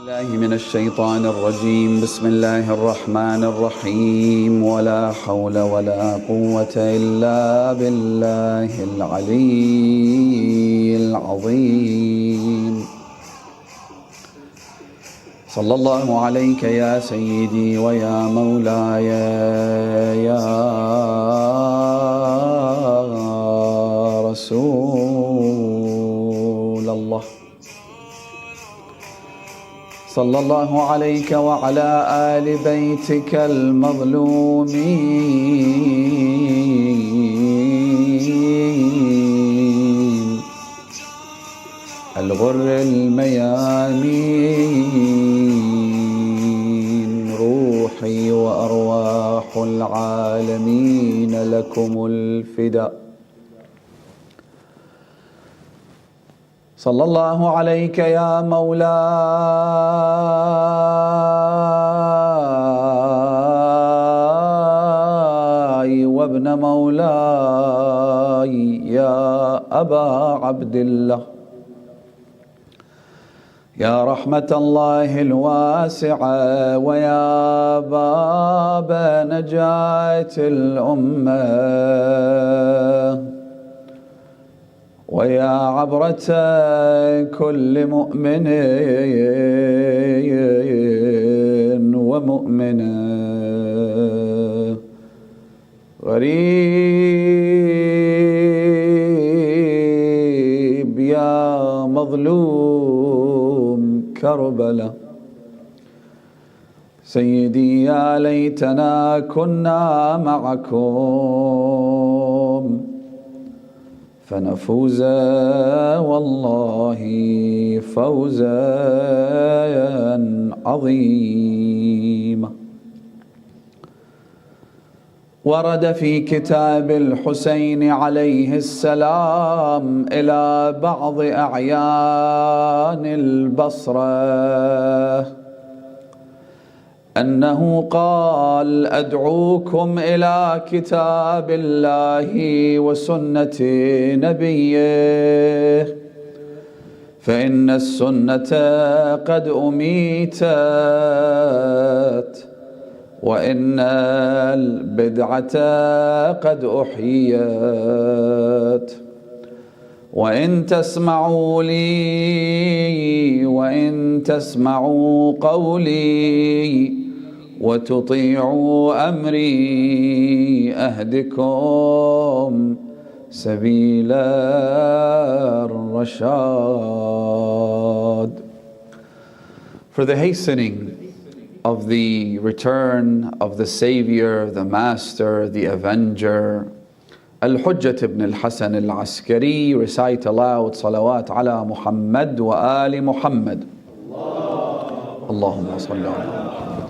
الله من الشيطان الرجيم. بسم الله الرحمن الرحيم. ولا حول ولا قوة إلا بالله العلي العظيم. صلى الله عليك يا سيدي ويا مولاي يا رسول الله. صلى الله عليك وعلى آل بيتك المظلومين الغر الميامين. روحي وأرواح العالمين لكم الفداء. صلى الله عليك يا مولاي وابن مولاي يا أبا عبد الله، يا رحمة الله الواسعة ويا باب نجاة الأمة ويا عبرة كل مؤمن ومؤمنة. غريب يا مظلوم كربلاء. سيدي يا ليتنا كنا معكم فنفوز والله فوزا عظيما. ورد في كتاب الحسين عليه السلام إلى بعض أعيان البصرة أنه قال: أدعوكم إلى كتاب الله وسنة نبيه، فإن السنة قد أميتت وإن البدعة قد أحيت. وإن تسمعوا لي وإن تسمعوا قولي وتطيعوا أمري أهدكم سبيل الرشاد. For the hastening of the return of the Savior, the Master, the Avenger, Al-Hujjat ibn al-Hasan al-Askari, recite aloud salawat ala Muhammad wa ali Muhammad. Allahumma salli ala Muhammad.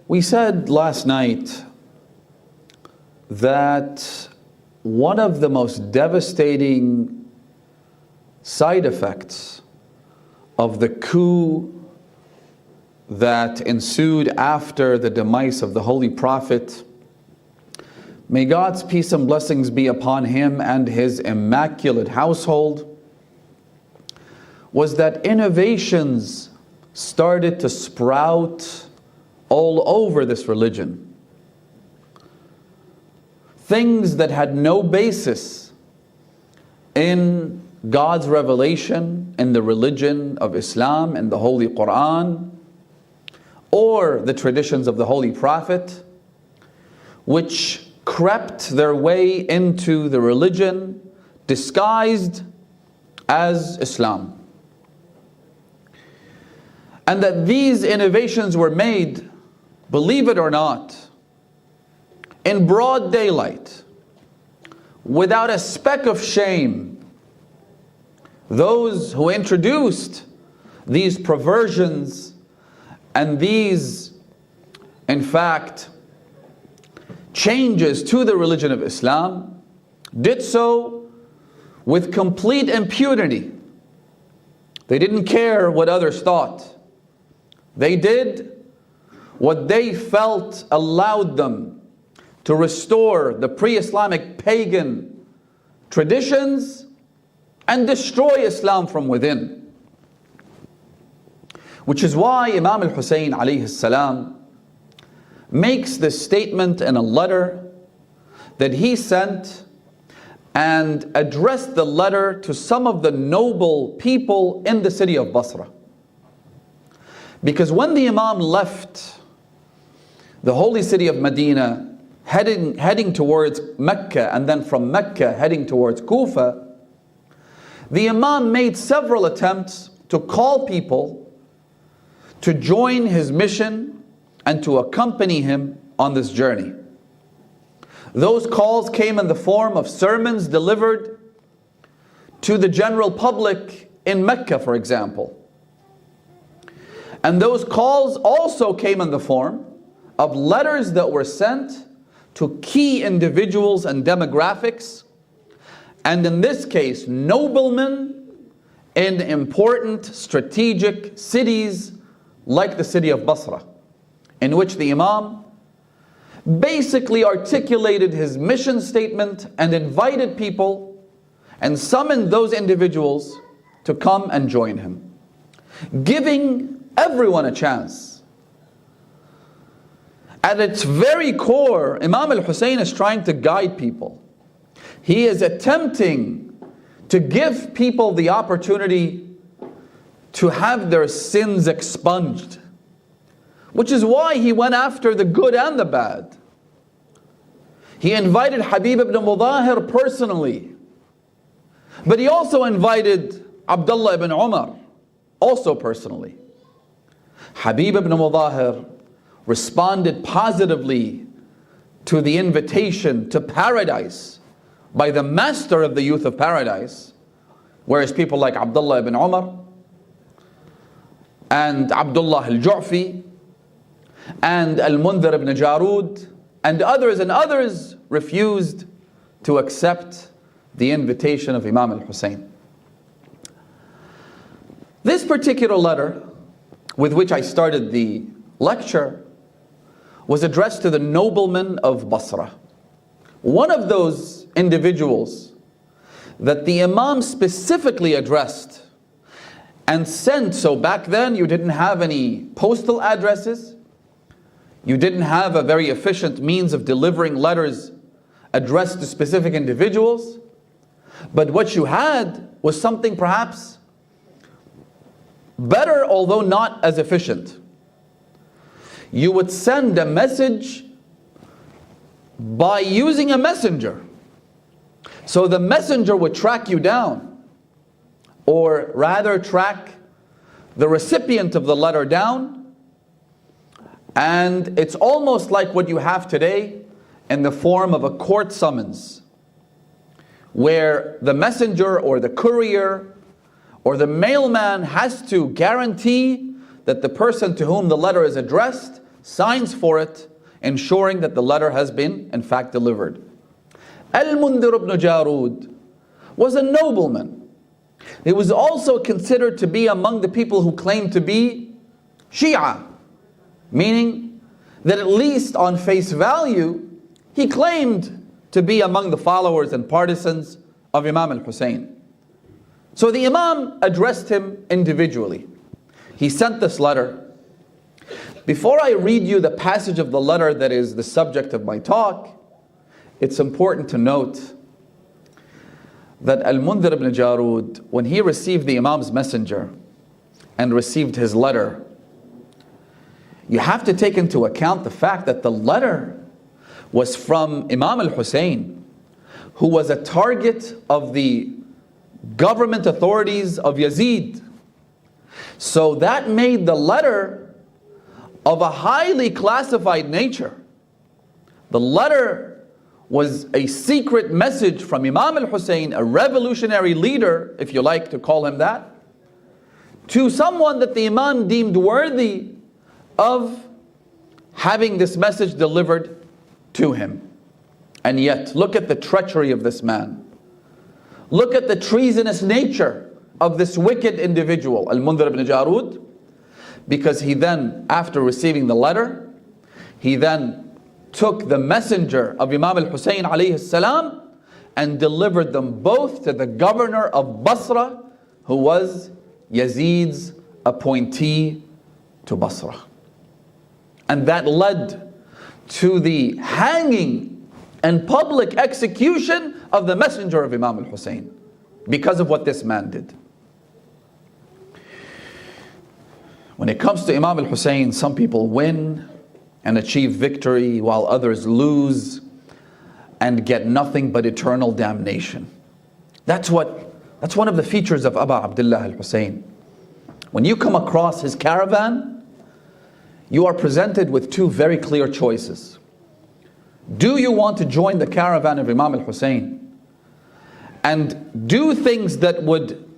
We said last night that one of the most devastating side effects of the coup that ensued after the demise of the Holy Prophet, may God's peace and blessings be upon him and his immaculate household, was that innovations started to sprout all over this religion. Things that had no basis in God's revelation, in the religion of Islam, in the Holy Quran, or the traditions of the Holy Prophet, which crept their way into the religion disguised as Islam. And that these innovations were made, believe it or not, in broad daylight, without a speck of shame. Those who introduced these perversions and these, in fact, changes to the religion of Islam, did so with complete impunity. They didn't care what others thought. They did what they felt allowed them to restore the pre-Islamic pagan traditions and destroy Islam from within. Which is why Imam al-Hussein alayhi salam makes this statement in a letter that he sent, and addressed the letter to some of the noble people in the city of Basra. Because when the Imam left the holy city of Medina, heading towards Mecca, and then from Mecca heading towards Kufa, the Imam made several attempts to call people to join his mission and to accompany him on this journey. Those calls came in the form of sermons delivered to the general public in Mecca, for example. And those calls also came in the form of letters that were sent to key individuals and demographics, and in this case, noblemen in important strategic cities like the city of Basra, in which the Imam basically articulated his mission statement and invited people and summoned those individuals to come and join him, giving everyone a chance. At its very core, Imam al-Hussein is trying to guide people. He is attempting to give people the opportunity to have their sins expunged, which is why he went after the good and the bad. He invited Habib ibn Mudahir personally, but he also invited Abdullah ibn Umar, also personally. Habib ibn Mudahir responded positively to the invitation to paradise by the master of the youth of paradise, whereas people like Abdullah ibn Umar and Abdullah al-Ju'fi and al-Mundhir ibn Jarud and others refused to accept the invitation of Imam al-Hussein. This particular letter, with which I started the lecture, was addressed to the noblemen of Basra. One of those individuals that the Imam specifically addressed and sent, so back then you didn't have any postal addresses, you didn't have a very efficient means of delivering letters addressed to specific individuals, but what you had was something perhaps better, although not as efficient. You would send a message by using a messenger. So the messenger would track you down, or rather track the recipient of the letter down, and it's almost like what you have today in the form of a court summons, where the messenger or the courier or the mailman has to guarantee that the person to whom the letter is addressed signs for it, ensuring that the letter has been in fact delivered. Al-Mundhir ibn Jarud was a nobleman. He was also considered to be among the people who claimed to be Shia, meaning that at least on face value, he claimed to be among the followers and partisans of Imam al-Hussein. So the Imam addressed him individually. He sent this letter. Before I read you the passage of the letter that is the subject of my talk, it's important to note that Al-Mundhir ibn Jarud, when he received the Imam's messenger and received his letter, you have to take into account the fact that the letter was from Imam al-Hussein, who was a target of the government authorities of Yazid. So that made the letter of a highly classified nature. The letter was a secret message from Imam al-Hussein, a revolutionary leader, if you like to call him that, to someone that the Imam deemed worthy of having this message delivered to him. And yet, look at the treachery of this man. Look at the treasonous nature of this wicked individual, Al-Mundhir ibn Jarud, because he then, after receiving the letter, he then took the messenger of Imam al-Hussein alayhi salam and delivered them both to the governor of Basra, who was Yazid's appointee to Basra. And that led to the hanging and public execution of the messenger of Imam al-Hussein because of what this man did. When it comes to Imam al-Hussein, some people win and achieve victory while others lose and get nothing but eternal damnation. That's one of the features of Abu Abdullah al-Hussein. When you come across his caravan, you are presented with two very clear choices. Do you want to join the caravan of Imam al-Hussein and do things that would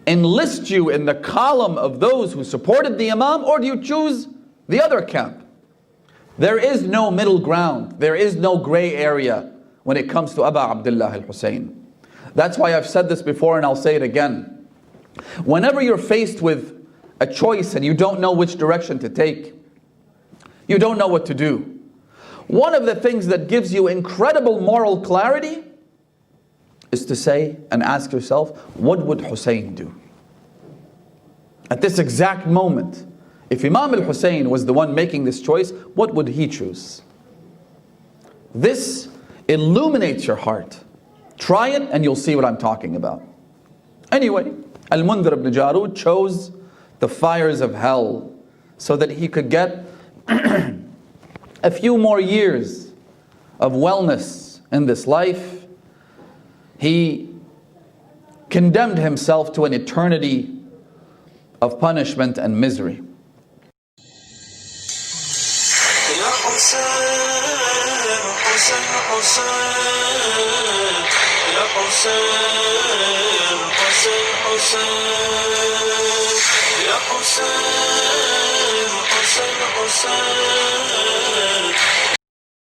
enlist you in the column of those who supported the Imam, or do you choose the other camp? There is no middle ground. There is no gray area when it comes to Abu Abdullah al-Hussein. That's why I've said this before and I'll say it again. Whenever you're faced with a choice and you don't know which direction to take, you don't know what to do, one of the things that gives you incredible moral clarity is to say and ask yourself, what would Hussein do? At this exact moment, if Imam al-Hussein was the one making this choice, what would he choose? This illuminates your heart. Try it and you'll see what I'm talking about. Anyway, Al-Mundhir ibn Jarud chose the fires of hell so that he could get a few more years of wellness in this life. He condemned himself to an eternity of punishment and misery. يا حسين